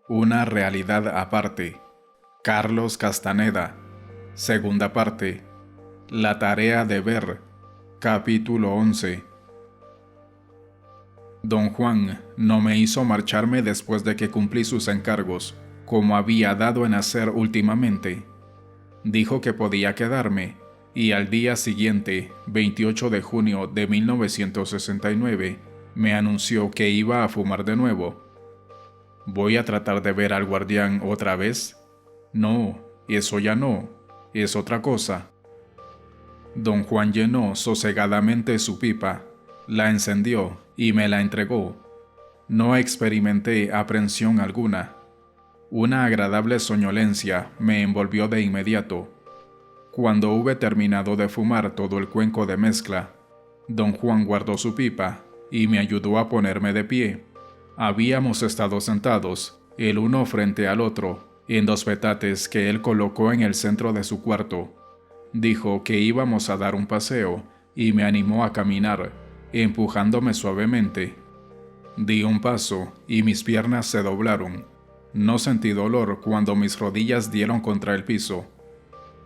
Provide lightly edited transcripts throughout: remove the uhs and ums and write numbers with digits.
Una realidad aparte. Carlos Castaneda. Segunda parte. La tarea de ver. Capítulo 11. Don Juan no me hizo marcharme después de que cumplí sus encargos, como había dado en hacer últimamente. Dijo que podía quedarme, y al día siguiente, 28 de junio de 1969, me anunció que iba a fumar de nuevo. ¿Voy a tratar de ver al guardián otra vez? No, eso ya no, es otra cosa. Don Juan llenó sosegadamente su pipa, la encendió y me la entregó. No experimenté aprensión alguna. Una agradable soñolencia me envolvió de inmediato. Cuando hube terminado de fumar todo el cuenco de mezcla, don Juan guardó su pipa y me ayudó a ponerme de pie. Habíamos estado sentados, el uno frente al otro, en dos petates que él colocó en el centro de su cuarto. Dijo que íbamos a dar un paseo y me animó a caminar, empujándome suavemente. Di un paso y mis piernas se doblaron. No sentí dolor cuando mis rodillas dieron contra el piso.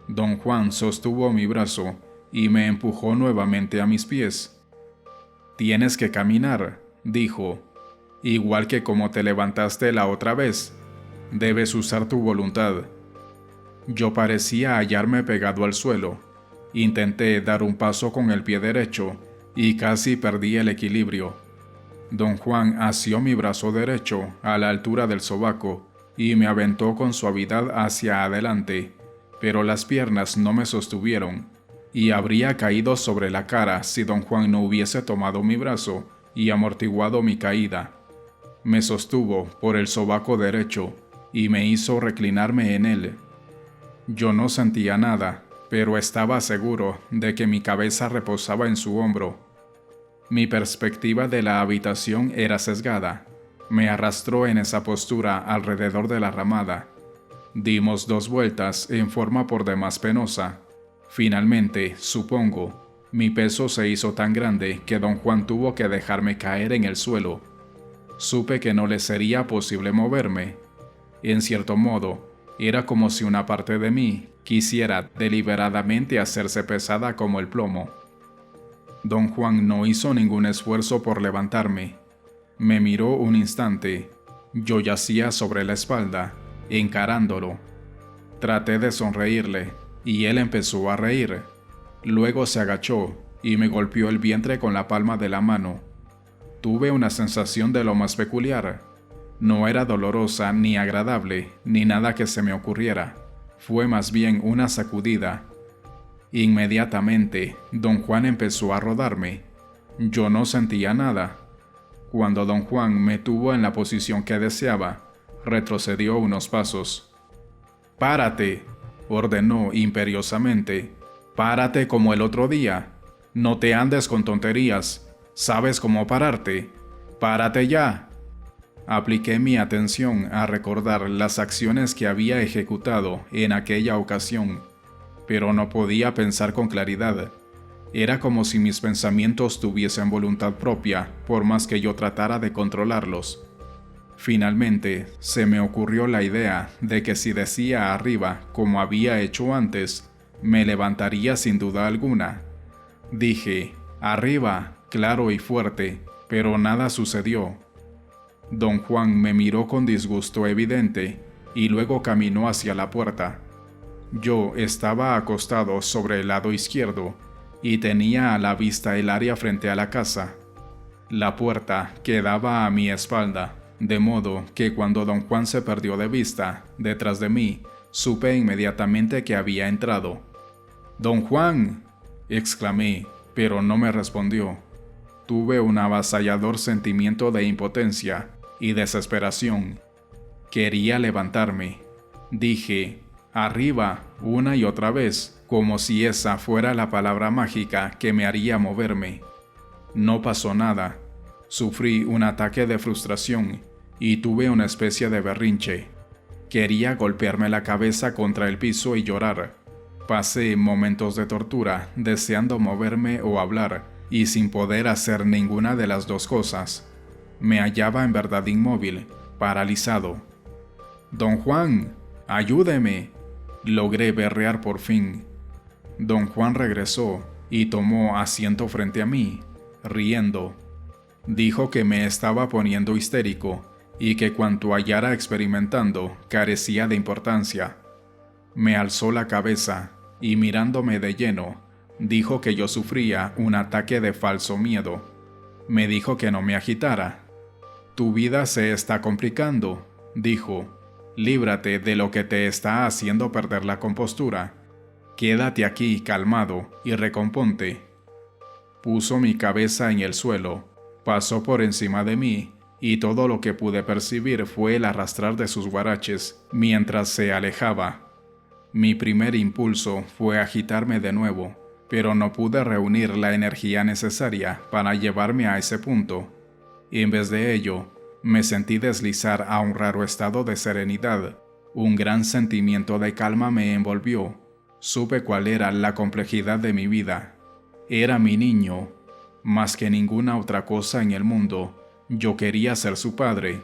Don Juan sostuvo mi brazo y me empujó nuevamente a mis pies. «Tienes que caminar», dijo, «igual que como te levantaste la otra vez. Debes usar tu voluntad». Yo parecía hallarme pegado al suelo. Intenté dar un paso con el pie derecho y casi perdí el equilibrio. Don Juan asió mi brazo derecho a la altura del sobaco y me aventó con suavidad hacia adelante, pero las piernas no me sostuvieron, y habría caído sobre la cara si don Juan no hubiese tomado mi brazo y amortiguado mi caída. Me sostuvo por el sobaco derecho y me hizo reclinarme en él. Yo no sentía nada, pero estaba seguro de que mi cabeza reposaba en su hombro. Mi perspectiva de la habitación era sesgada. Me arrastró en esa postura alrededor de la ramada. Dimos 2 vueltas en forma por demás penosa. Finalmente, supongo, mi peso se hizo tan grande que don Juan tuvo que dejarme caer en el suelo. Supe que no le sería posible moverme. En cierto modo, era como si una parte de mí quisiera deliberadamente hacerse pesada como el plomo. Don Juan no hizo ningún esfuerzo por levantarme. Me miró un instante. Yo yacía sobre la espalda, encarándolo. Traté de sonreírle, y él empezó a reír. Luego se agachó y me golpeó el vientre con la palma de la mano. Tuve una sensación de lo más peculiar. No era dolorosa ni agradable, ni nada que se me ocurriera. Fue más bien una sacudida. Inmediatamente, don Juan empezó a rodarme. Yo no sentía nada. Cuando don Juan me tuvo en la posición que deseaba, retrocedió unos pasos. «¡Párate!», ordenó imperiosamente. «¡Párate como el otro día! No te andes con tonterías. ¿Sabes cómo pararte? ¡Párate ya!». Apliqué mi atención a recordar las acciones que había ejecutado en aquella ocasión, pero no podía pensar con claridad. Era como si mis pensamientos tuviesen voluntad propia, por más que yo tratara de controlarlos. Finalmente, se me ocurrió la idea de que si decía arriba, como había hecho antes, me levantaría sin duda alguna. Dije, arriba, claro y fuerte, pero nada sucedió. Don Juan me miró con disgusto evidente y luego caminó hacia la puerta. Yo estaba acostado sobre el lado izquierdo y tenía a la vista el área frente a la casa. La puerta quedaba a mi espalda, de modo que cuando don Juan se perdió de vista, detrás de mí, supe inmediatamente que había entrado. «¡Don Juan!», exclamé, pero no me respondió. Tuve un avasallador sentimiento de impotencia y desesperación. Quería levantarme. Dije, arriba, una y otra vez, como si esa fuera la palabra mágica que me haría moverme. No pasó nada. Sufrí un ataque de frustración y tuve una especie de berrinche. Quería golpearme la cabeza contra el piso y llorar. Pasé momentos de tortura, deseando moverme o hablar, y sin poder hacer ninguna de las dos cosas. Me hallaba en verdad inmóvil, paralizado. «Don Juan, ayúdeme», logré berrear por fin. Don Juan regresó y tomó asiento frente a mí, riendo. Dijo que me estaba poniendo histérico y que cuanto hallara experimentando carecía de importancia. Me alzó la cabeza y mirándome de lleno, dijo que yo sufría un ataque de falso miedo. Me dijo que no me agitara. «Tu vida se está complicando», dijo. «Líbrate de lo que te está haciendo perder la compostura. Quédate aquí calmado y recomponte». Puso mi cabeza en el suelo, pasó por encima de mí y todo lo que pude percibir fue el arrastrar de sus guaraches mientras se alejaba. Mi primer impulso fue agitarme de nuevo, pero no pude reunir la energía necesaria para llevarme a ese punto. En vez de ello, me sentí deslizar a un raro estado de serenidad. Un gran sentimiento de calma me envolvió. Supe cuál era la complejidad de mi vida. Era mi niño. Más que ninguna otra cosa en el mundo, yo quería ser su padre.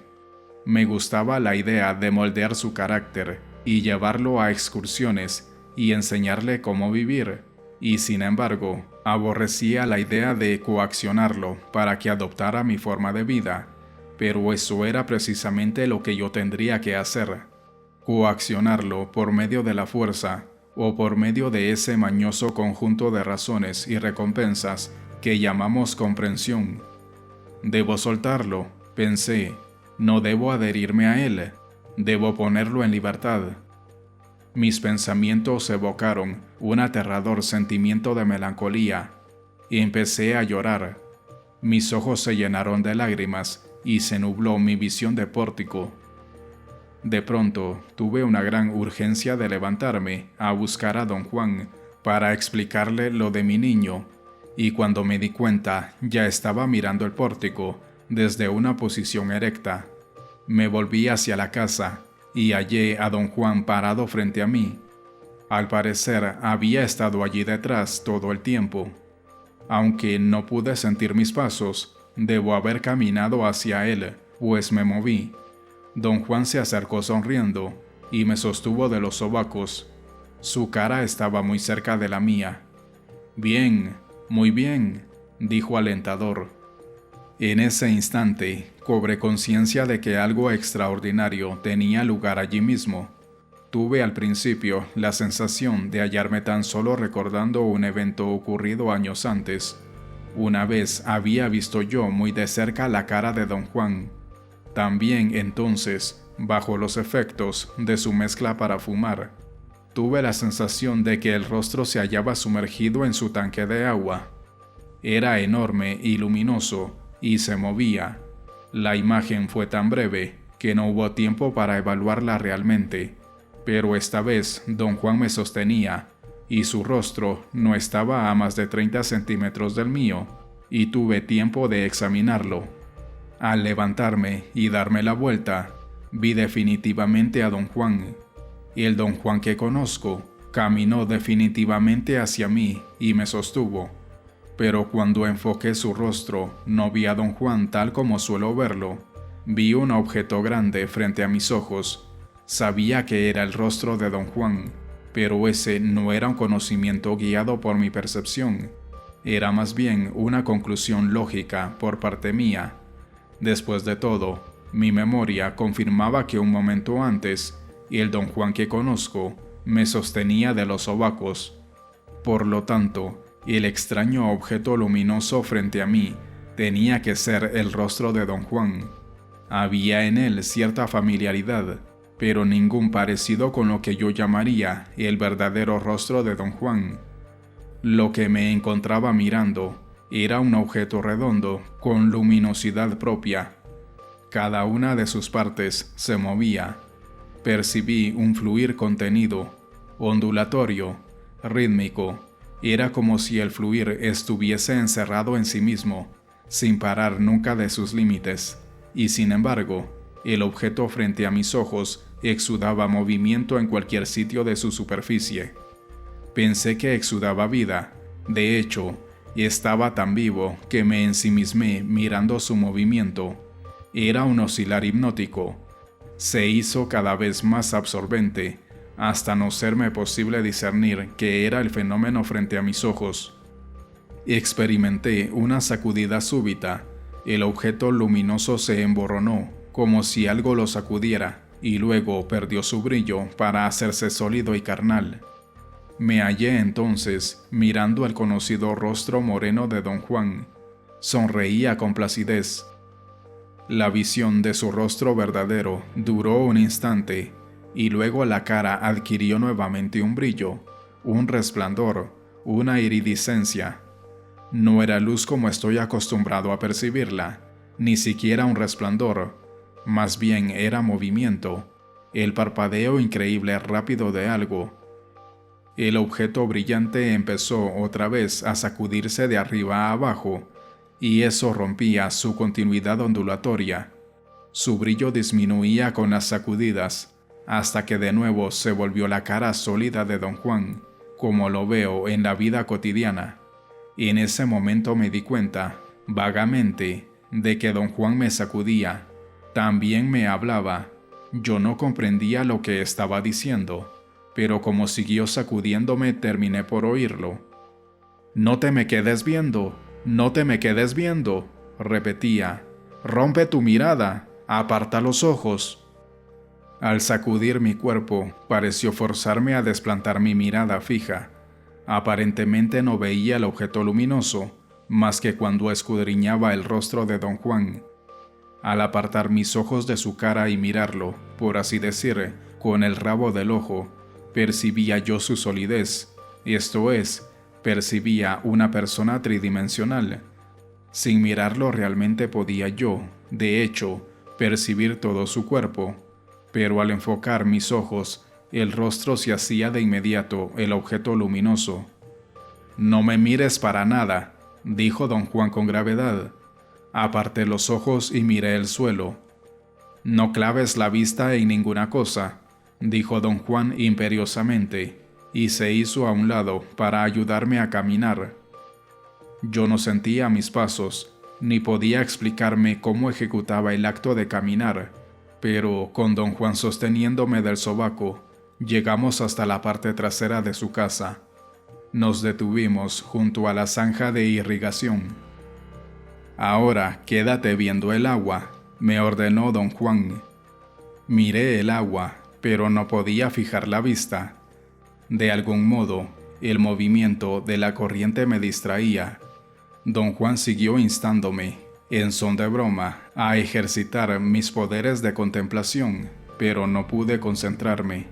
Me gustaba la idea de moldear su carácter y llevarlo a excursiones y enseñarle cómo vivir, y sin embargo, aborrecía la idea de coaccionarlo para que adoptara mi forma de vida, pero eso era precisamente lo que yo tendría que hacer, coaccionarlo por medio de la fuerza o por medio de ese mañoso conjunto de razones y recompensas que llamamos comprensión. Debo soltarlo, pensé, no debo adherirme a él, debo ponerlo en libertad. Mis pensamientos evocaron un aterrador sentimiento de melancolía y empecé a llorar. Mis ojos se llenaron de lágrimas y se nubló mi visión de pórtico. De pronto tuve una gran urgencia de levantarme a buscar a don Juan para explicarle lo de mi niño, y cuando me di cuenta ya estaba mirando el pórtico desde una posición erecta. Me volví hacia la casa y hallé a don Juan parado frente a mí. Al parecer había estado allí detrás todo el tiempo. Aunque no pude sentir mis pasos, debo haber caminado hacia él, pues me moví. Don Juan se acercó sonriendo y me sostuvo de los sobacos. Su cara estaba muy cerca de la mía. «Bien, muy bien», dijo alentador. En ese instante, cobré conciencia de que algo extraordinario tenía lugar allí mismo. Tuve al principio la sensación de hallarme tan solo recordando un evento ocurrido años antes. Una vez había visto yo muy de cerca la cara de don Juan. También entonces, bajo los efectos de su mezcla para fumar, tuve la sensación de que el rostro se hallaba sumergido en su tanque de agua. Era enorme y luminoso, y se movía. La imagen fue tan breve que no hubo tiempo para evaluarla realmente, pero esta vez don Juan me sostenía, y su rostro no estaba a más de 30 centímetros del mío, y tuve tiempo de examinarlo. Al levantarme y darme la vuelta, vi definitivamente a don Juan. El don Juan que conozco caminó definitivamente hacia mí y me sostuvo. Pero cuando enfoqué su rostro, no vi a don Juan tal como suelo verlo. Vi un objeto grande frente a mis ojos. Sabía que era el rostro de don Juan, pero ese no era un conocimiento guiado por mi percepción. Era más bien una conclusión lógica por parte mía. Después de todo, mi memoria confirmaba que un momento antes, el don Juan que conozco me sostenía de los sobacos. Por lo tanto, el extraño objeto luminoso frente a mí tenía que ser el rostro de don Juan. Había en él cierta familiaridad, pero ningún parecido con lo que yo llamaría el verdadero rostro de don Juan. Lo que me encontraba mirando era un objeto redondo con luminosidad propia. Cada una de sus partes se movía. Percibí un fluir contenido, ondulatorio, rítmico. Era como si el fluir estuviese encerrado en sí mismo, sin parar nunca de sus límites, y sin embargo, el objeto frente a mis ojos exudaba movimiento en cualquier sitio de su superficie. Pensé que exudaba vida. De hecho, estaba tan vivo que me ensimismé mirando su movimiento. Era un oscilar hipnótico. se hizo cada vez más absorbente, hasta no serme posible discernir qué era el fenómeno frente a mis ojos. Experimenté una sacudida súbita. El objeto luminoso se emborronó, como si algo lo sacudiera, y luego perdió su brillo para hacerse sólido y carnal. Me hallé entonces mirando el conocido rostro moreno de don Juan. Sonreía con placidez. La visión de su rostro verdadero duró un instante, y luego la cara adquirió nuevamente un brillo, un resplandor, una iridiscencia. No era luz como estoy acostumbrado a percibirla, ni siquiera un resplandor, más bien era movimiento, el parpadeo increíble rápido de algo. El objeto brillante empezó otra vez a sacudirse de arriba a abajo, y eso rompía su continuidad ondulatoria. Su brillo disminuía con las sacudidas, hasta que de nuevo se volvió la cara sólida de don Juan, como lo veo en la vida cotidiana. Y en ese momento me di cuenta, vagamente, de que don Juan me sacudía. También me hablaba. Yo no comprendía lo que estaba diciendo, pero como siguió sacudiéndome terminé por oírlo. «No te me quedes viendo, no te me quedes viendo», repetía. «Rompe tu mirada, aparta los ojos». Al sacudir mi cuerpo, pareció forzarme a desplantar mi mirada fija. Aparentemente no veía el objeto luminoso, más que cuando escudriñaba el rostro de don Juan. Al apartar mis ojos de su cara y mirarlo, por así decir, con el rabo del ojo, percibía yo su solidez, esto es, percibía una persona tridimensional. Sin mirarlo realmente podía yo, de hecho, percibir todo su cuerpo, pero al enfocar mis ojos, el rostro se hacía de inmediato el objeto luminoso. «No me mires para nada», dijo don Juan con gravedad. Aparté los ojos y miré el suelo. «No claves la vista en ninguna cosa», dijo don Juan imperiosamente, y se hizo a un lado para ayudarme a caminar. Yo no sentía mis pasos, ni podía explicarme cómo ejecutaba el acto de caminar, pero con don Juan sosteniéndome del sobaco, llegamos hasta la parte trasera de su casa. Nos detuvimos junto a la zanja de irrigación. «Ahora quédate viendo el agua», me ordenó don Juan. Miré el agua, pero no podía fijar la vista. De algún modo, el movimiento de la corriente me distraía. Don Juan siguió instándome, en son de broma, a ejercitar mis poderes de contemplación, pero no pude concentrarme.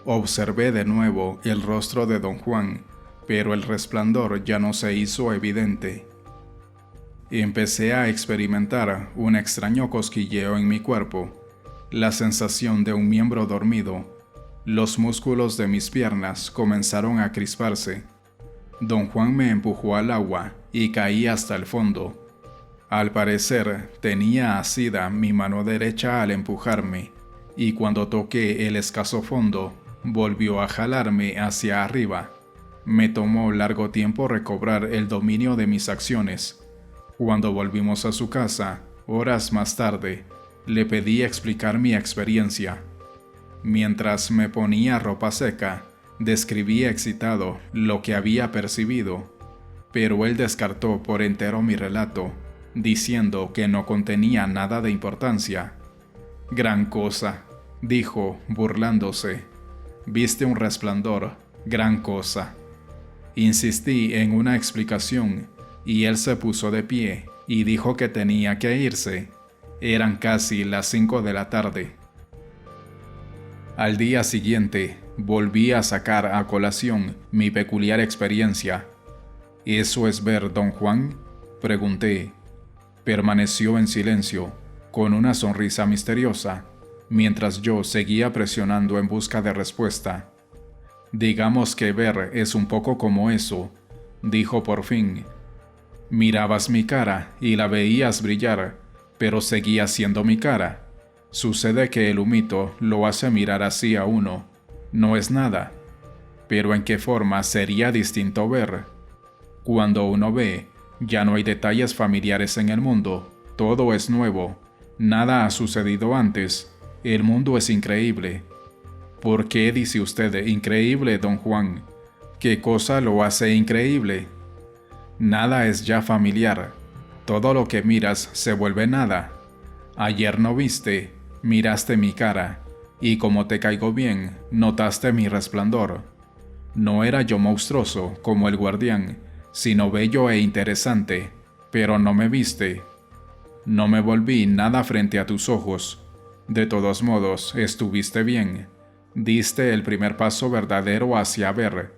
Observé de nuevo el rostro de don Juan, pero el resplandor ya no se hizo evidente. Empecé a experimentar un extraño cosquilleo en mi cuerpo, la sensación de un miembro dormido. Los músculos de mis piernas comenzaron a crisparse. Don Juan me empujó al agua y caí hasta el fondo. Al parecer, tenía asida mi mano derecha al empujarme, y cuando toqué el escaso fondo, volvió a jalarme hacia arriba. Me tomó largo tiempo recobrar el dominio de mis acciones. Cuando volvimos a su casa, horas más tarde, le pedí explicar mi experiencia. Mientras me ponía ropa seca, describí excitado lo que había percibido, pero él descartó por entero mi relato, diciendo que no contenía nada de importancia. «Gran cosa», dijo, burlándose. «Viste un resplandor, gran cosa». Insistí en una explicación, y él se puso de pie y dijo que tenía que irse. Eran casi las 5 de la tarde. Al día siguiente, volví a sacar a colación mi peculiar experiencia. «¿Eso es ver, don Juan?», pregunté. Permaneció en silencio, con una sonrisa misteriosa, mientras yo seguía presionando en busca de respuesta. «Digamos que ver es un poco como eso», dijo por fin. «Mirabas mi cara y la veías brillar, pero seguía siendo mi cara. Sucede que el humito lo hace mirar así a uno. No es nada. Pero ¿en qué forma sería distinto ver? Cuando uno ve, ya no hay detalles familiares en el mundo, todo es nuevo, nada ha sucedido antes, El mundo es increíble. ¿Por qué dice usted increíble, don Juan? ¿Qué cosa lo hace increíble? Nada es ya familiar. Todo lo que miras se vuelve nada. Ayer no viste, miraste mi cara, y como te caigo bien, notaste mi resplandor. No era yo monstruoso como el guardián, sino bello e interesante, pero no me viste. No me volví nada frente a tus ojos. De todos modos, estuviste bien. Diste el primer paso verdadero hacia ver.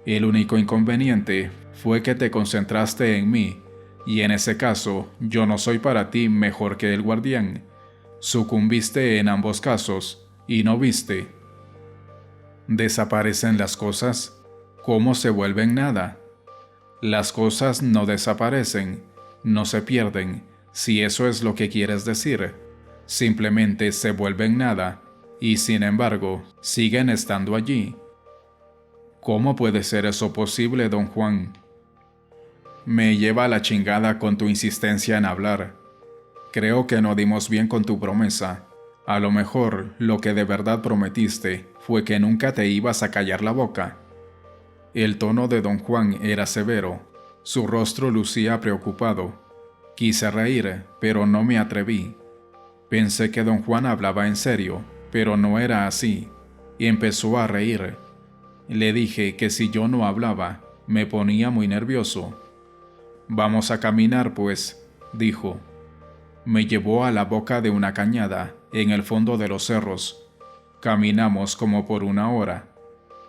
El único inconveniente fue que te concentraste en mí, y en ese caso yo no soy para ti mejor que el guardián. Sucumbiste en ambos casos, y no viste. ¿Desaparecen las cosas? ¿Cómo se vuelven nada? Las cosas no desaparecen, no se pierden, si eso es lo que quieres decir. Simplemente se vuelven nada, y sin embargo, siguen estando allí. ¿Cómo puede ser eso posible, don Juan? Me lleva a la chingada con tu insistencia en hablar. Creo que no dimos bien con tu promesa. A lo mejor lo que de verdad prometiste fue que nunca te ibas a callar la boca. El tono de don Juan era severo. Su rostro lucía preocupado. Quise reír, pero no me atreví. Pensé que don Juan hablaba en serio, pero no era así, y empezó a reír. Le dije que si yo no hablaba, me ponía muy nervioso. «Vamos a caminar, pues», dijo. Me llevó a la boca de una cañada, en el fondo de los cerros. Caminamos como por 1 hora.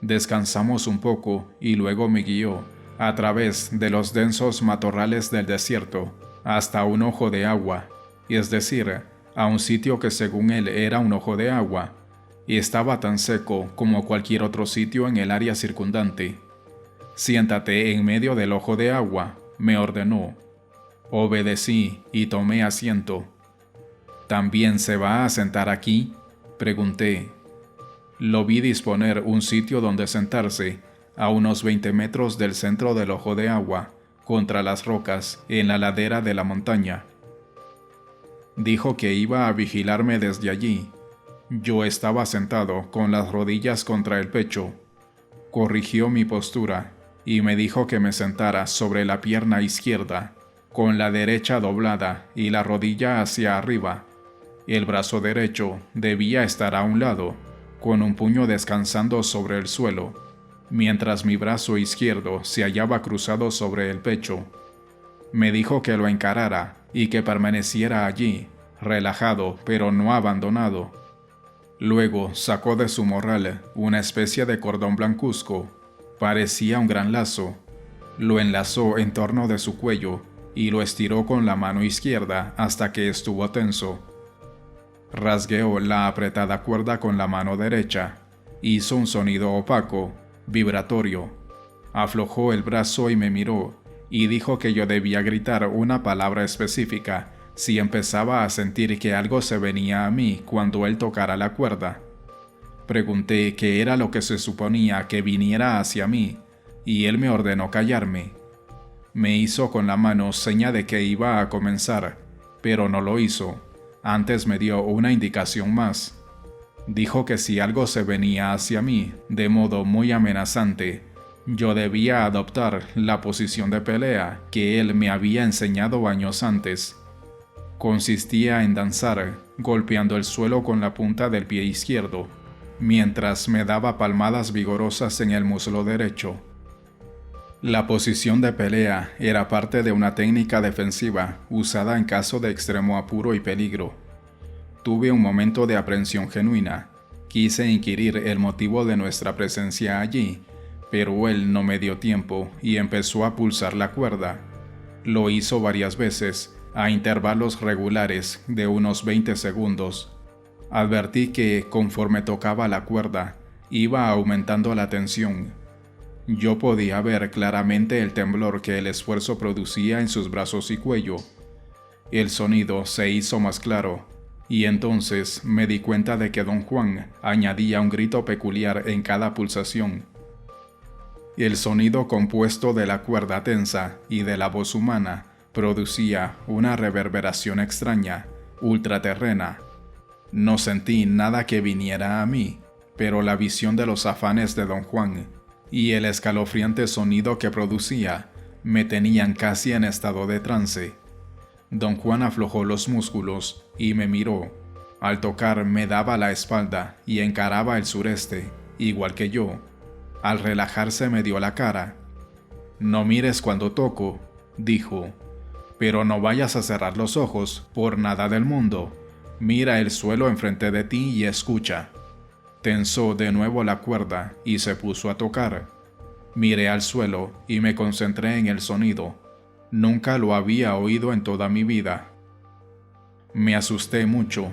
Descansamos un poco y luego me guió, a través de los densos matorrales del desierto, hasta un ojo de agua, es decir, a un sitio que según él era un ojo de agua, y estaba tan seco como cualquier otro sitio en el área circundante. «Siéntate en medio del ojo de agua», me ordenó. Obedecí y tomé asiento. «¿También se va a sentar aquí?», pregunté. Lo vi disponer un sitio donde sentarse, a unos 20 metros del centro del ojo de agua, contra las rocas, en la ladera de la montaña. Dijo que iba a vigilarme desde allí. Yo estaba sentado con las rodillas contra el pecho. Corrigió mi postura y me dijo que me sentara sobre la pierna izquierda, con la derecha doblada y la rodilla hacia arriba. El brazo derecho debía estar a un lado, con un puño descansando sobre el suelo, mientras mi brazo izquierdo se hallaba cruzado sobre el pecho. Me dijo que lo encarara y que permaneciera allí, relajado pero no abandonado. Luego sacó de su morral una especie de cordón blancuzco. Parecía un gran lazo. Lo enlazó en torno de su cuello y lo estiró con la mano izquierda hasta que estuvo tenso. Rasgueó la apretada cuerda con la mano derecha. Hizo un sonido opaco, vibratorio. Aflojó el brazo y me miró, y dijo que yo debía gritar una palabra específica si empezaba a sentir que algo se venía a mí cuando él tocara la cuerda. Pregunté qué era lo que se suponía que viniera hacia mí, y él me ordenó callarme. Me hizo con la mano seña de que iba a comenzar, pero no lo hizo. Antes me dio una indicación más. Dijo que si algo se venía hacia mí, de modo muy amenazante, yo debía adoptar la posición de pelea que él me había enseñado años antes. Consistía en danzar, golpeando el suelo con la punta del pie izquierdo, mientras me daba palmadas vigorosas en el muslo derecho. La posición de pelea era parte de una técnica defensiva usada en caso de extremo apuro y peligro. Tuve un momento de aprensión genuina. Quise inquirir el motivo de nuestra presencia allí, pero él no me dio tiempo y empezó a pulsar la cuerda. Lo hizo varias veces, a intervalos regulares de unos 20 segundos. Advertí que, conforme tocaba la cuerda, iba aumentando la tensión. Yo podía ver claramente el temblor que el esfuerzo producía en sus brazos y cuello. El sonido se hizo más claro, y entonces me di cuenta de que don Juan añadía un grito peculiar en cada pulsación. El sonido compuesto de la cuerda tensa y de la voz humana producía una reverberación extraña, ultraterrena. No sentí nada que viniera a mí, pero la visión de los afanes de don Juan y el escalofriante sonido que producía me tenían casi en estado de trance. Don Juan aflojó los músculos y me miró. Al tocar me daba la espalda y encaraba el sureste, igual que yo. Al relajarse me dio la cara. «No mires cuando toco», dijo, «pero no vayas a cerrar los ojos por nada del mundo. Mira el suelo enfrente de ti y escucha». Tensó de nuevo la cuerda y se puso a tocar. Miré al suelo y me concentré en el sonido. Nunca lo había oído en toda mi vida. Me asusté mucho.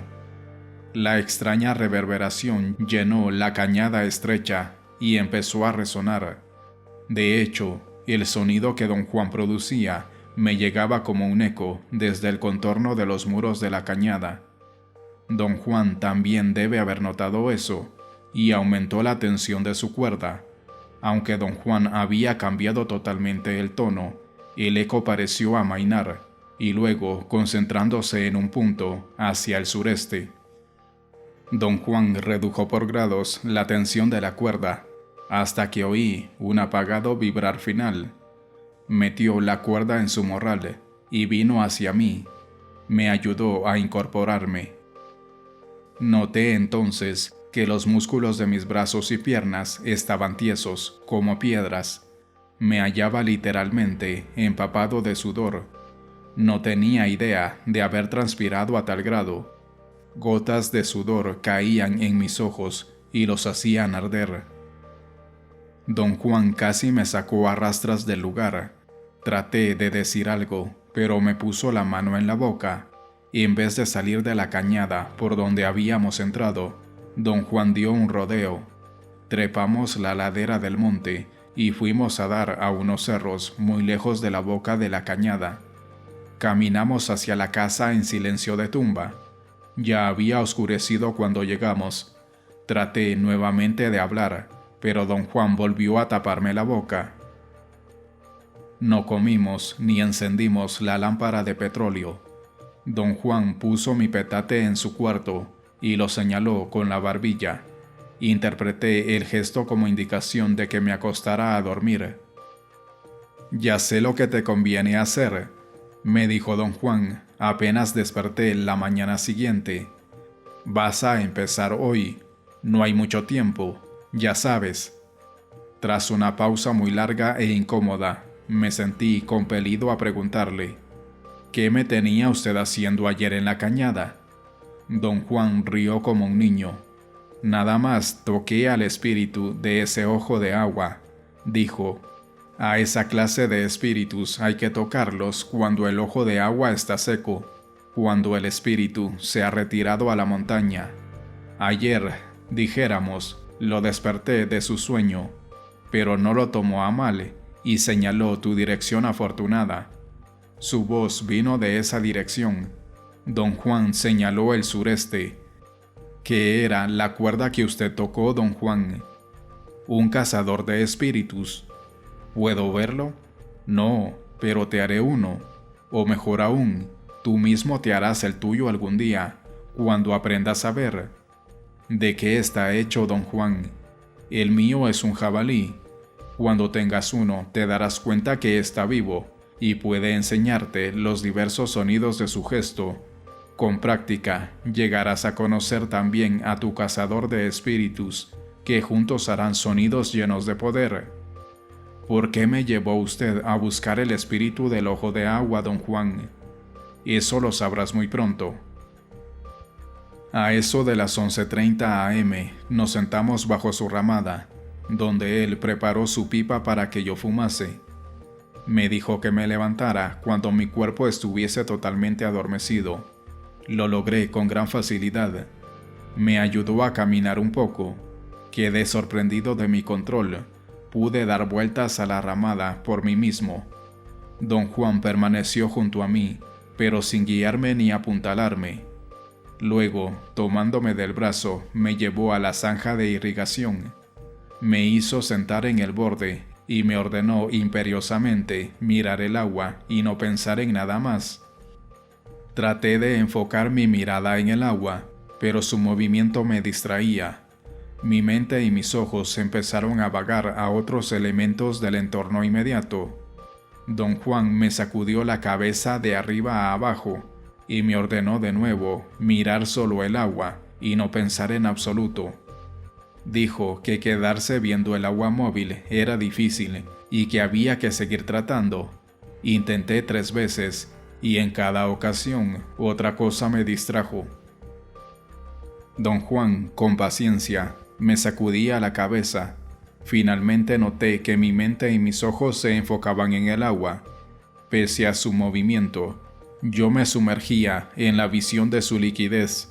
La extraña reverberación llenó la cañada estrecha y empezó a resonar. De hecho, el sonido que don Juan producía me llegaba como un eco desde el contorno de los muros de la cañada. Don Juan también debe haber notado eso, y aumentó la tensión de su cuerda. Aunque don Juan había cambiado totalmente el tono, el eco pareció amainar, y luego concentrándose en un punto hacia el sureste. Don Juan redujo por grados la tensión de la cuerda, hasta que oí un apagado vibrar final. Metió la cuerda en su morral y vino hacia mí. Me ayudó a incorporarme. Noté entonces que los músculos de mis brazos y piernas estaban tiesos, como piedras. Me hallaba literalmente empapado de sudor. No tenía idea de haber transpirado a tal grado. Gotas de sudor caían en mis ojos y los hacían arder. Don Juan casi me sacó a rastras del lugar. Traté de decir algo, pero me puso la mano en la boca, y en vez de salir de la cañada por donde habíamos entrado, don Juan dio un rodeo. Trepamos la ladera del monte y fuimos a dar a unos cerros muy lejos de la boca de la cañada. Caminamos hacia la casa en silencio de tumba. Ya había oscurecido cuando llegamos. Traté nuevamente de hablar, pero don Juan volvió a taparme la boca. No comimos ni encendimos la lámpara de petróleo. Don Juan puso mi petate en su cuarto y lo señaló con la barbilla. Interpreté el gesto como indicación de que me acostara a dormir. «Ya sé lo que te conviene hacer», me dijo don Juan apenas desperté la mañana siguiente. «Vas a empezar hoy. No hay mucho tiempo, ya sabes». Tras una pausa muy larga e incómoda, me sentí compelido a preguntarle: «¿Qué me tenía usted haciendo ayer en la cañada?». Don Juan rió como un niño. «Nada más toqué al espíritu de ese ojo de agua», dijo. «A esa clase de espíritus hay que tocarlos cuando el ojo de agua está seco, cuando el espíritu se ha retirado a la montaña. Ayer, dijéramos, lo desperté de su sueño, pero no lo tomó a mal y señaló tu dirección afortunada. Su voz vino de esa dirección». Don Juan señaló el sureste. «¿Qué era la cuerda que usted tocó, don Juan?». «Un cazador de espíritus». «¿Puedo verlo?». «No, pero te haré uno. O mejor aún, tú mismo te harás el tuyo algún día, cuando aprendas a ver». «¿De qué está hecho, don Juan?». «El mío es un jabalí. Cuando tengas uno, te darás cuenta que está vivo y puede enseñarte los diversos sonidos de su gesto. Con práctica, llegarás a conocer también a tu cazador de espíritus, que juntos harán sonidos llenos de poder». «¿Por qué me llevó usted a buscar el espíritu del ojo de agua, don Juan?». «Eso lo sabrás muy pronto». A eso de las 11:30 am, nos sentamos bajo su ramada, donde él preparó su pipa para que yo fumase. Me dijo que me levantara cuando mi cuerpo estuviese totalmente adormecido. Lo logré con gran facilidad. Me ayudó a caminar un poco. Quedé sorprendido de mi control. Pude dar vueltas a la ramada por mí mismo. Don Juan permaneció junto a mí, pero sin guiarme ni apuntalarme. Luego, tomándome del brazo, me llevó a la zanja de irrigación. Me hizo sentar en el borde y me ordenó imperiosamente mirar el agua y no pensar en nada más. Traté de enfocar mi mirada en el agua, pero su movimiento me distraía. Mi mente y mis ojos empezaron a vagar a otros elementos del entorno inmediato. Don Juan me sacudió la cabeza de arriba a abajo y me ordenó de nuevo mirar solo el agua y no pensar en absoluto. Dijo que quedarse viendo el agua móvil era difícil y que había que seguir tratando. Intenté 3 veces y en cada ocasión otra cosa me distrajo. Don Juan, con paciencia, me sacudía la cabeza. Finalmente noté que mi mente y mis ojos se enfocaban en el agua. Pese a su movimiento, yo me sumergía en la visión de su liquidez.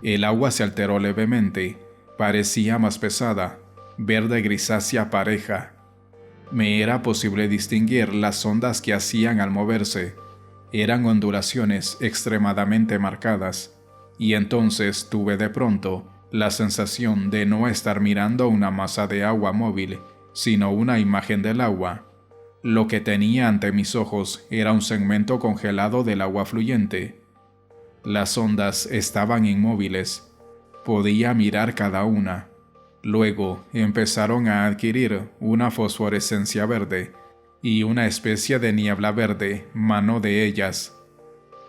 El agua se alteró levemente, parecía más pesada, verde grisácea pareja. Me era posible distinguir las ondas que hacían al moverse. Eran ondulaciones extremadamente marcadas, y entonces tuve de pronto la sensación de no estar mirando una masa de agua móvil, sino una imagen del agua. Lo que tenía ante mis ojos era un segmento congelado del agua fluyente. Las ondas estaban inmóviles. Podía mirar cada una. Luego empezaron a adquirir una fosforescencia verde y una especie de niebla verde manó de ellas.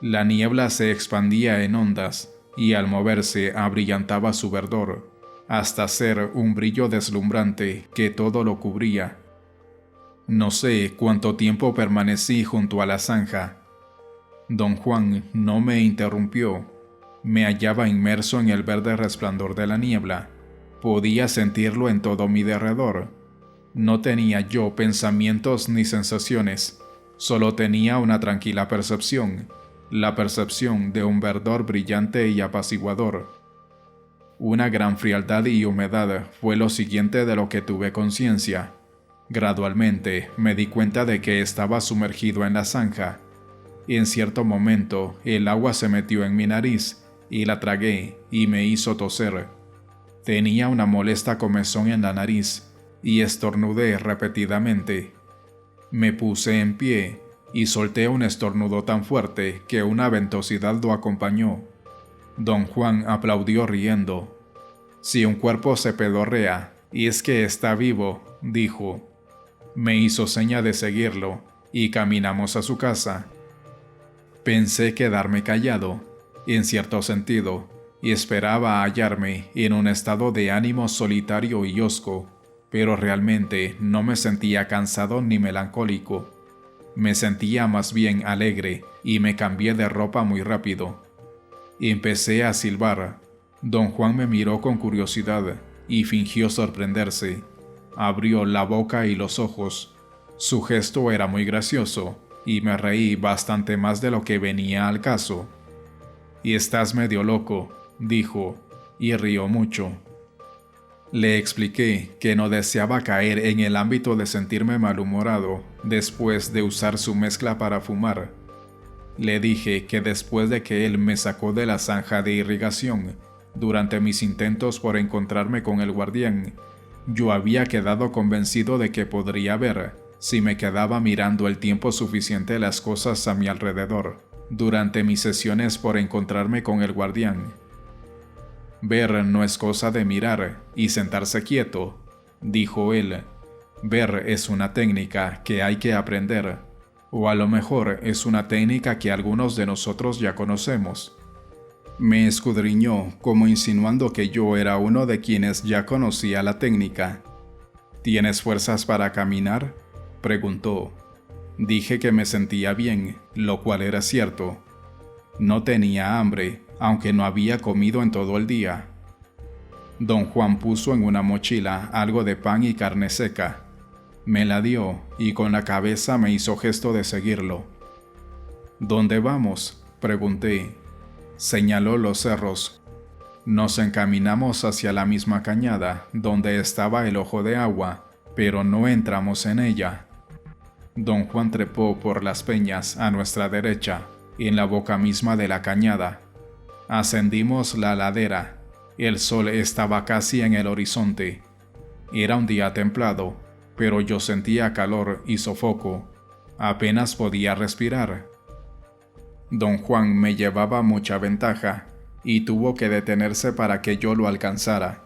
La niebla se expandía en ondas y al moverse abrillantaba su verdor, hasta ser un brillo deslumbrante que todo lo cubría. No sé cuánto tiempo permanecí junto a la zanja. Don Juan no me interrumpió. Me hallaba inmerso en el verde resplandor de la niebla. Podía sentirlo en todo mi derredor. No tenía yo pensamientos ni sensaciones, solo tenía una tranquila percepción, la percepción de un verdor brillante y apaciguador. Una gran frialdad y humedad fue lo siguiente de lo que tuve conciencia. Gradualmente me di cuenta de que estaba sumergido en la zanja. En cierto momento el agua se metió en mi nariz y la tragué y me hizo toser. Tenía una molesta comezón en la nariz y estornudé repetidamente. Me puse en pie y solté un estornudo tan fuerte que una ventosidad lo acompañó. Don Juan aplaudió riendo. Si un cuerpo se pedorrea, y es que está vivo, dijo. Me hizo seña de seguirlo y caminamos a su casa. Pensé quedarme callado, en cierto sentido, y esperaba hallarme en un estado de ánimo solitario y hosco, pero realmente no me sentía cansado ni melancólico. Me sentía más bien alegre y me cambié de ropa muy rápido. Empecé a silbar. Don Juan me miró con curiosidad y fingió sorprenderse. Abrió la boca y los ojos. Su gesto era muy gracioso y me reí bastante más de lo que venía al caso. «Y estás medio loco», dijo, y rió mucho. Le expliqué que no deseaba caer en el ámbito de sentirme malhumorado después de usar su mezcla para fumar. Le dije que después de que él me sacó de la zanja de irrigación, durante mis intentos por encontrarme con el guardián, yo había quedado convencido de que podría ver, si me quedaba mirando el tiempo suficiente las cosas a mi alrededor, durante mis sesiones por encontrarme con el guardián. Ver no es cosa de mirar y sentarse quieto, dijo él. Ver es una técnica que hay que aprender, o a lo mejor es una técnica que algunos de nosotros ya conocemos. Me escudriñó como insinuando que yo era uno de quienes ya conocía la técnica. ¿Tienes fuerzas para caminar?, preguntó. Dije que me sentía bien, lo cual era cierto. No tenía hambre, aunque no había comido en todo el día. Don Juan puso en una mochila algo de pan y carne seca. Me la dio y con la cabeza me hizo gesto de seguirlo. ¿Dónde vamos?, pregunté. Señaló los cerros. Nos encaminamos hacia la misma cañada donde estaba el ojo de agua, pero no entramos en ella. Don Juan trepó por las peñas a nuestra derecha, en la boca misma de la cañada. Ascendimos la ladera. El sol estaba casi en el horizonte. Era un día templado, pero yo sentía calor y sofoco. Apenas podía respirar. Don Juan me llevaba mucha ventaja. y tuvo que detenerse para que yo lo alcanzara.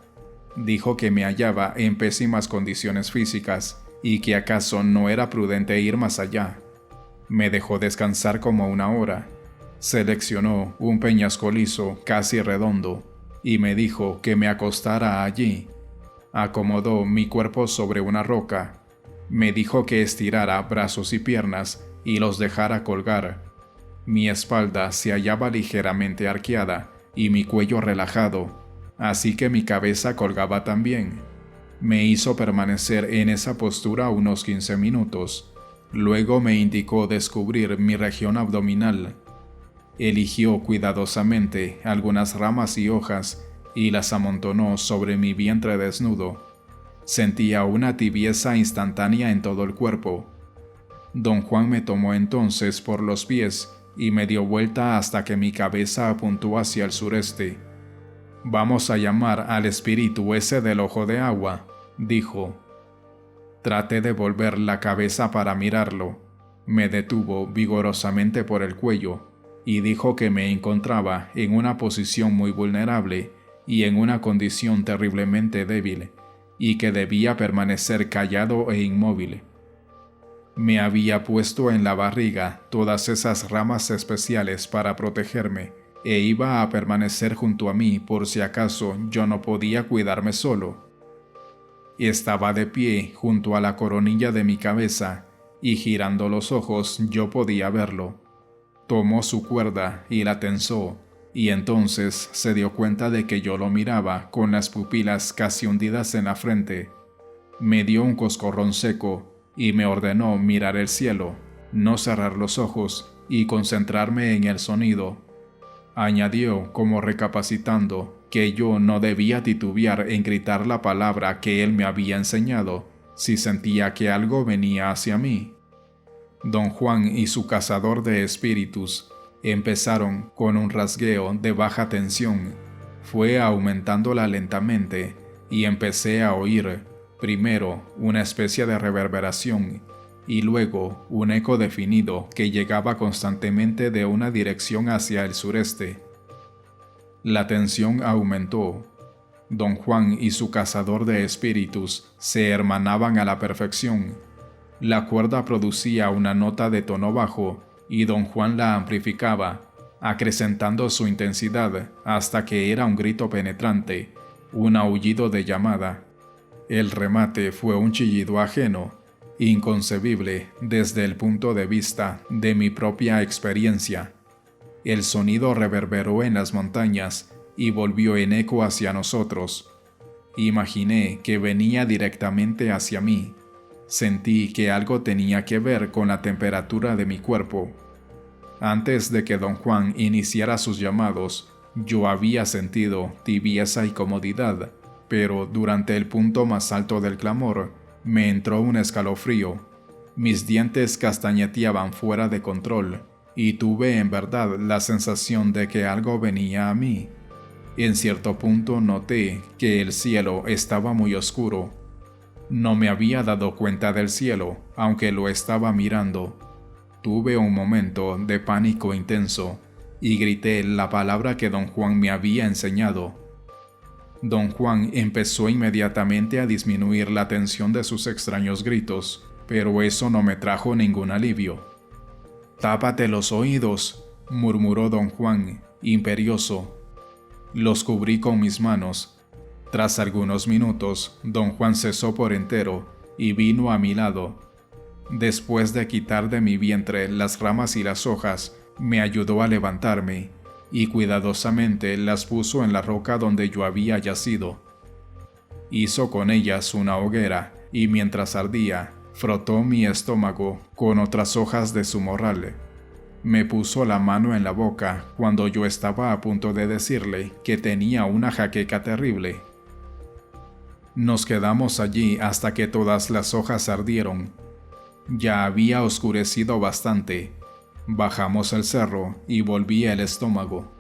Dijo que me hallaba en pésimas condiciones físicas y que acaso no era prudente ir más allá. Me dejó descansar como una hora. Seleccionó un peñasco liso, casi redondo, y me dijo que me acostara allí. Acomodó mi cuerpo sobre una roca. Me dijo que estirara brazos y piernas y los dejara colgar. Mi espalda se hallaba ligeramente arqueada y mi cuello relajado, así que mi cabeza colgaba también. Me hizo permanecer en esa postura unos 15 minutos. Luego me indicó descubrir mi región abdominal. Eligió cuidadosamente algunas ramas y hojas y las amontonó sobre mi vientre desnudo. Sentía una tibieza instantánea en todo el cuerpo. Don Juan me tomó entonces por los pies y me dio vuelta hasta que mi cabeza apuntó hacia el sureste. «Vamos a llamar al espíritu ese del ojo de agua», dijo. Traté de volver la cabeza para mirarlo. Me detuvo vigorosamente por el cuello y dijo que me encontraba en una posición muy vulnerable y en una condición terriblemente débil, y que debía permanecer callado e inmóvil. Me había puesto en la barriga todas esas ramas especiales para protegerme, e iba a permanecer junto a mí por si acaso yo no podía cuidarme solo. Estaba de pie junto a la coronilla de mi cabeza, y girando los ojos yo podía verlo. Tomó su cuerda y la tensó, y entonces se dio cuenta de que yo lo miraba con las pupilas casi hundidas en la frente. Me dio un coscorrón seco y me ordenó mirar el cielo, no cerrar los ojos y concentrarme en el sonido. Añadió, como recapacitando, que yo no debía titubear en gritar la palabra que él me había enseñado si sentía que algo venía hacia mí. Don Juan y su cazador de espíritus empezaron con un rasgueo de baja tensión. Fue aumentándola lentamente y empecé a oír, primero una especie de reverberación y luego un eco definido que llegaba constantemente de una dirección hacia el sureste. La tensión aumentó. Don Juan y su cazador de espíritus se hermanaban a la perfección. La cuerda producía una nota de tono bajo y don Juan la amplificaba, acrecentando su intensidad hasta que era un grito penetrante, un aullido de llamada. El remate fue un chillido ajeno, inconcebible desde el punto de vista de mi propia experiencia. El sonido reverberó en las montañas y volvió en eco hacia nosotros. Imaginé que venía directamente hacia mí. Sentí que algo tenía que ver con la temperatura de mi cuerpo. Antes de que don Juan iniciara sus llamados, yo había sentido tibieza y comodidad, pero durante el punto más alto del clamor, me entró un escalofrío. Mis dientes castañeteaban fuera de control, y tuve en verdad la sensación de que algo venía a mí. En cierto punto noté que el cielo estaba muy oscuro. No me había dado cuenta del cielo, aunque lo estaba mirando. Tuve un momento de pánico intenso y grité la palabra que don Juan me había enseñado. Don Juan empezó inmediatamente a disminuir la tensión de sus extraños gritos, pero eso no me trajo ningún alivio. «Tápate los oídos», murmuró don Juan, imperioso. Los cubrí con mis manos. Tras algunos minutos, don Juan cesó por entero y vino a mi lado. Después de quitar de mi vientre las ramas y las hojas, me ayudó a levantarme y cuidadosamente las puso en la roca donde yo había yacido. Hizo con ellas una hoguera y mientras ardía, frotó mi estómago con otras hojas de su morral. Me puso la mano en la boca cuando yo estaba a punto de decirle que tenía una jaqueca terrible. Nos quedamos allí hasta que todas las hojas ardieron. Ya había oscurecido bastante. Bajamos el cerro y volví el estómago.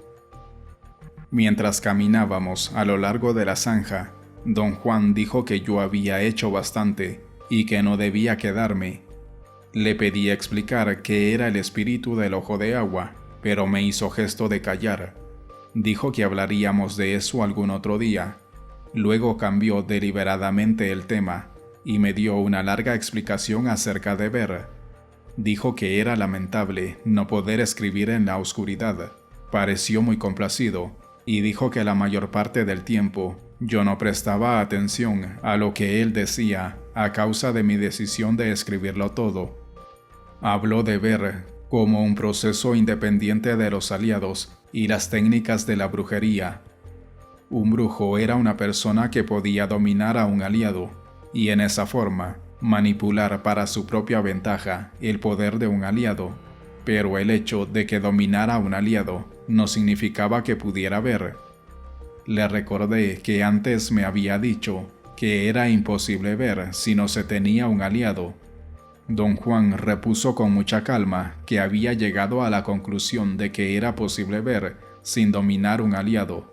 Mientras caminábamos a lo largo de la zanja, don Juan dijo que yo había hecho bastante y que no debía quedarme. Le pedí explicar qué era el espíritu del ojo de agua, pero me hizo gesto de callar. Dijo que hablaríamos de eso algún otro día. Luego cambió deliberadamente el tema y me dio una larga explicación acerca de ver. Dijo que era lamentable no poder escribir en la oscuridad. Pareció muy complacido y dijo que la mayor parte del tiempo yo no prestaba atención a lo que él decía a causa de mi decisión de escribirlo todo. Habló de ver como un proceso independiente de los aliados y las técnicas de la brujería. Un brujo era una persona que podía dominar a un aliado y en esa forma manipular para su propia ventaja el poder de un aliado, pero el hecho de que dominara a un aliado no significaba que pudiera ver. Le recordé que antes me había dicho que era imposible ver si no se tenía un aliado. Don Juan repuso con mucha calma que había llegado a la conclusión de que era posible ver sin dominar un aliado.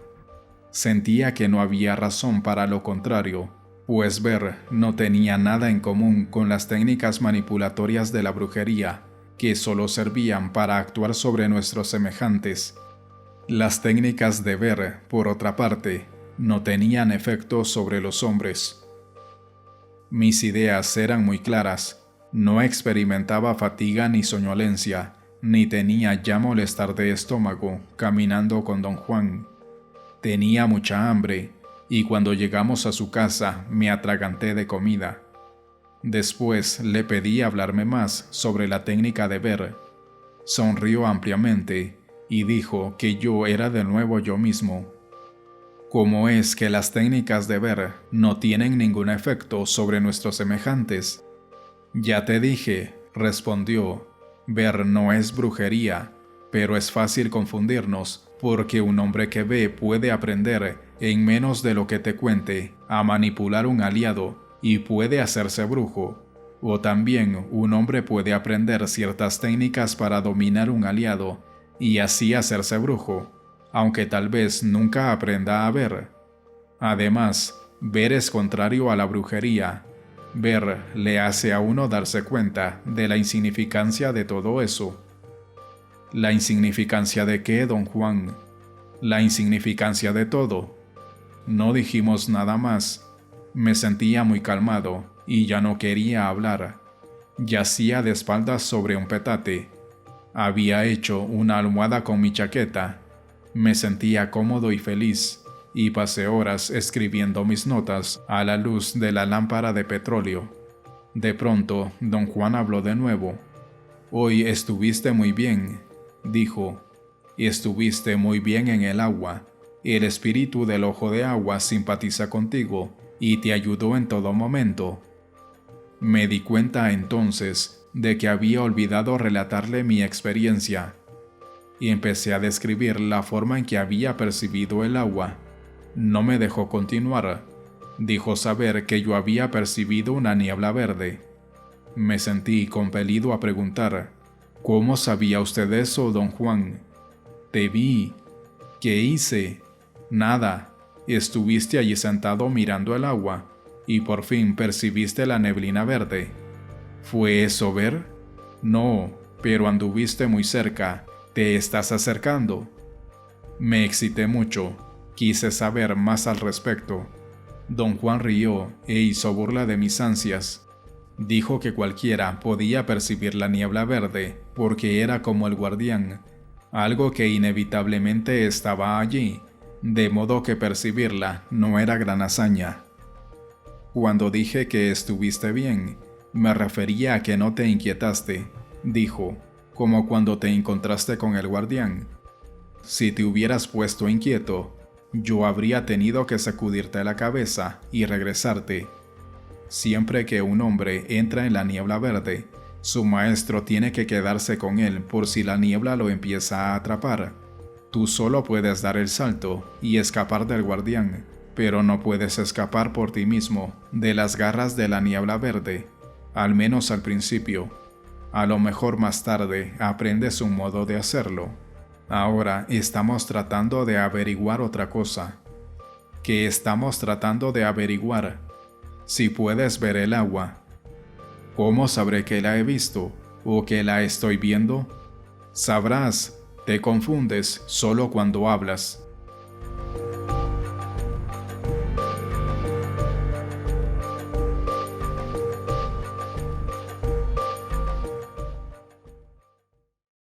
Sentía que no había razón para lo contrario, pues ver no tenía nada en común con las técnicas manipulatorias de la brujería, que solo servían para actuar sobre nuestros semejantes. Las técnicas de ver, por otra parte, no tenían efecto sobre los hombres. Mis ideas eran muy claras. No experimentaba fatiga ni soñolencia, ni tenía ya molestar de estómago caminando con don Juan. Tenía mucha hambre, y cuando llegamos a su casa me atraganté de comida. Después le pedí hablarme más sobre la técnica de ver. Sonrió ampliamente y dijo que yo era de nuevo yo mismo. ¿Cómo es que las técnicas de ver no tienen ningún efecto sobre nuestros semejantes? Ya te dije, respondió, ver no es brujería, pero es fácil confundirnos porque un hombre que ve puede aprender, en menos de lo que te cuente, a manipular un aliado y puede hacerse brujo. O también un hombre puede aprender ciertas técnicas para dominar un aliado y así hacerse brujo, aunque tal vez nunca aprenda a ver. Además, ver es contrario a la brujería. Ver le hace a uno darse cuenta de la insignificancia de todo eso. ¿La insignificancia de qué, don Juan? La insignificancia de todo. No dijimos nada más. Me sentía muy calmado y ya no quería hablar. Yacía de espaldas sobre un petate. Había hecho una almohada con mi chaqueta. Me sentía cómodo y feliz, y pasé horas escribiendo mis notas a la luz de la lámpara de petróleo. De pronto, don Juan habló de nuevo. «Hoy estuviste muy bien», dijo. «Estuviste muy bien en el agua. El espíritu del ojo de agua simpatiza contigo y te ayudó en todo momento». Me di cuenta entonces de que había olvidado relatarle mi experiencia, y empecé a describir la forma en que había percibido el agua. No me dejó continuar. Dijo saber que yo había percibido una niebla verde. Me sentí compelido a preguntar, «¿Cómo sabía usted eso, don Juan?» «Te vi». «¿Qué hice?» «Nada. Estuviste allí sentado mirando el agua, y por fin percibiste la neblina verde». «¿Fue eso ver?» «No, pero anduviste muy cerca. ¿Te estás acercando?» Me excité mucho. Quise saber más al respecto. Don Juan rió e hizo burla de mis ansias. Dijo que cualquiera podía percibir la niebla verde porque era como el guardián, algo que inevitablemente estaba allí, de modo que percibirla no era gran hazaña. Cuando dije que estuviste bien, me refería a que no te inquietaste, dijo, como cuando te encontraste con el guardián. Si te hubieras puesto inquieto, yo habría tenido que sacudirte la cabeza y regresarte. Siempre que un hombre entra en la niebla verde, su maestro tiene que quedarse con él por si la niebla lo empieza a atrapar. Tú solo puedes dar el salto y escapar del guardián, pero no puedes escapar por ti mismo de las garras de la niebla verde, al menos al principio. A lo mejor más tarde aprendes un modo de hacerlo. Ahora estamos tratando de averiguar otra cosa. ¿Qué estamos tratando de averiguar? Si puedes ver el agua. ¿Cómo sabré que la he visto o que la estoy viendo? Sabrás, te confundes solo cuando hablas.